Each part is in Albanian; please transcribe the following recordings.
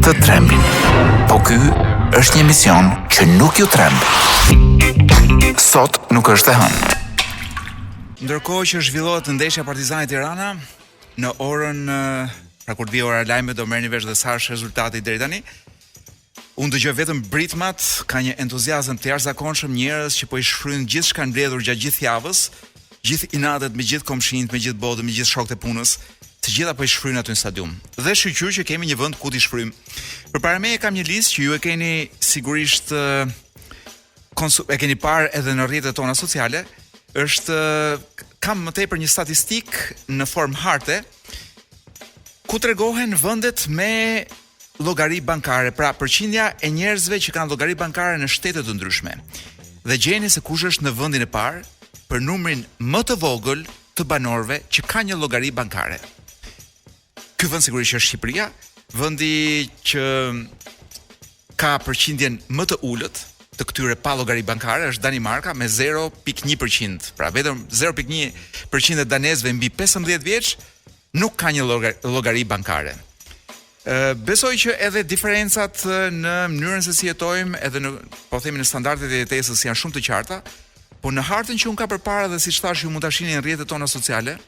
të trembin. Po ky është një emision që nuk ju tremb. Sot nuk është e hënë. Ndërkohë që zhvillohet ndeshja Partizani Tirana, në orën pra kur të vijë ora e lajmeve do merrni vesh dhe sa është rezultati deri tani. Unë dëgjoj vetëm britmat, ka një entuziazëm të jashtëzakonshëm, njerëz që po i shfryjnë gjithçka mbledhur gjatë gjithë javës, gjithë inatet me gjithë komshinjt, me gjithë botën, me gjithë shokët e punës, të gjitha po i shfryjnë aty në stadium. Dhe shqyr që kemi një vend ku t'i shfryjmë. Përpara meje kam një listë që ju e keni sigurisht e keni parë edhe në rrjetet tona sociale. Është kam më tepër një statistik në formë harte ku tregohen vendet me llogari bankare, pra përqindja e njerëzve që kanë llogari bankare në shtete të ndryshme. Dhe gjeni se kush është në vendin e parë për numrin më të vogël të banorëve që kanë një llogari bankare. Ky vend sigurisht është Shqipëria, vendi që ka përqindjen më të ulët të këtyre pa llogari bankare është Danimarka me 0.1%. Pra vetëm 0.1% e danezëve mbi 15 vjeç nuk ka një llogari bankare. Besoj që edhe diferencat në mënyrën se si jetojmë, edhe në, po themi, në standardet e jetesës janë shumë të qarta, po në hartën që unë ka përpara dhe siç thash ju mund ta shihni në rrjetet tona sociale,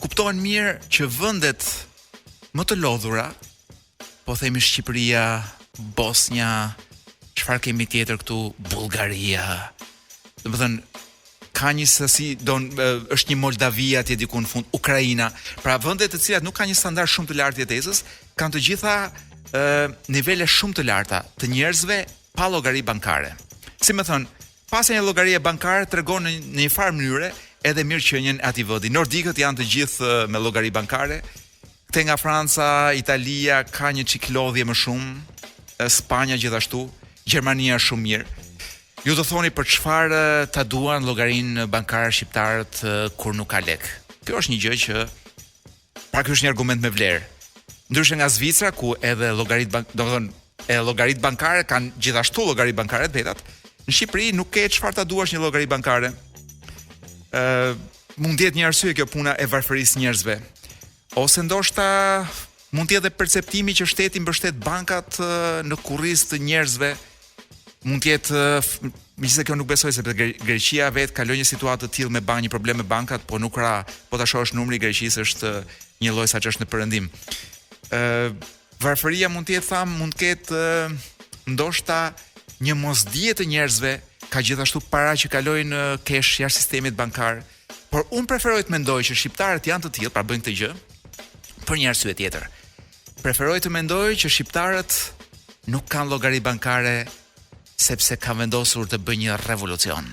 kuptohen mirë që vendet më të lodhura, po themi Shqipëria, Bosnia, çfarë kemi tjetër këtu, Bullgaria. Domethënë ka një sasi është një Moldavia atje diku në fund, Ukraina, pra vende të cilat nuk kanë një standard shumë të lartë jetesës, kanë të gjitha nivele shumë të larta të njerëzve pa llogari bankare. Si më thon, pasja një llogarie bankare tregon në një farë mënyre edhe mirëqenien e atij vendi. Nordikët janë të gjithë me llogari bankare. Këte nga Franca, Italia ka një çik lodhje më shumë, Spanja gjithashtu, Gjermania shumë mirë. Ju do thoni për çfarë ta duan llogarinë bankare shqiptarët kur nuk ka lek. Kjo është një gjë që pra ky është një argument me vlerë. Ndryshe nga Zvicra ku edhe llogarit bankare kanë gjithashtu llogari bankare të vetat, në Shqipëri nuk ke çfarë ta duash një llogari bankare. Mund të jetë një arsye kjo puna e varfërisë njerëzve. Ose ndoshta mund të jetë perceptimi që shteti mbështet bankat në kurriz të njerëzve. Mund të jetë, megjithëse kjo nuk besoj sepse Greqia vetë kaloi një situatë të tillë me një problem me bankat, po nuk ra, po ta shohësh numri i Greqisë është një lloj saç është në perëndim. Varfëria mund të jetë mund të ketë ndoshta një mosdije të njerëzve, ka gjithashtu para që kalojnë në kesh jashtë sistemit bankar, por unë preferoj të mendoj që shqiptarët janë të tillë, pra bëjnë këtë gjë për një arsye tjetër. Preferoj të mendoj që shqiptarët nuk kanë llogari bankare sepse ka vendosur të bëjë një revolucion.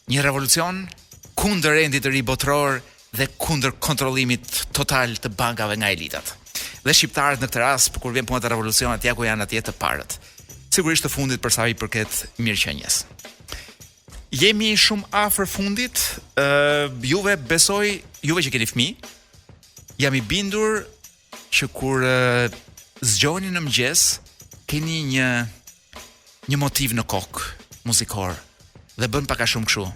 Një revolucion kundër rendit të ri botror dhe kundër kontrollimit total të bankave nga elitat. Dhe shqiptarët në këtë rast, kur vjen puna te revolucionet, ja ku janë atje të parët. Sigurisht të fundit për sa i përket mirëqenies. Jemi shumë afër fundit, juve që keni fëmijë, jam i bindur që kur zgjoheni në mëngjes, keni një motiv në kokë muzikor dhe bën pak a shumë kështu.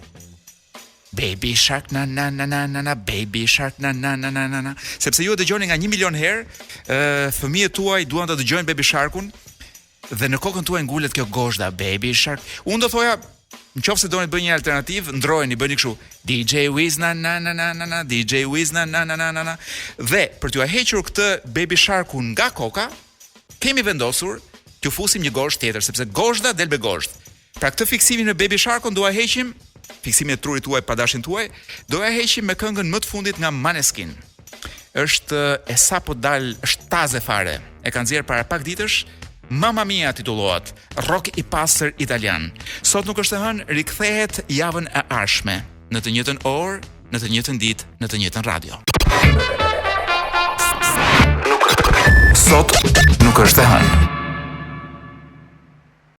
Baby shark na na na na na na, baby shark na na na na na. Sepse ju e dëgjoni nga 1 milion herë, fëmijët tuaj duan ta dëgjojnë Baby Sharkun dhe në kokën tuaj ngulet kjo gozhda Baby Shark. Unë do thoja, nëse doni të bëni një alternativë, ndrojeni, bëni kështu. DJ Wiz na na na na na, DJ Wiz na na na na na. Dhe për t'ju hequr këtë Baby Sharkun nga koka, kemi vendosur t'ju fusim një gozhd tjetër, sepse gozhda del me gozhd. Pra këtë fiksimin në Baby Sharkun do a heqim, fiksimin e trurit tuaj pa dashin tuaj, do a heqim me këngën më të fundit nga Maneskin. Është e sapo dal, është taze fare. E kanë nxjerr para pak ditësh, Mamma Mia titullohet, rock i pastër italian. Sot nuk është e hënë, rikthehet javën e ardhshme, në të njëjtën orë, në të njëjtën ditë, në të njëjtën radio. Sot nuk është e hënë.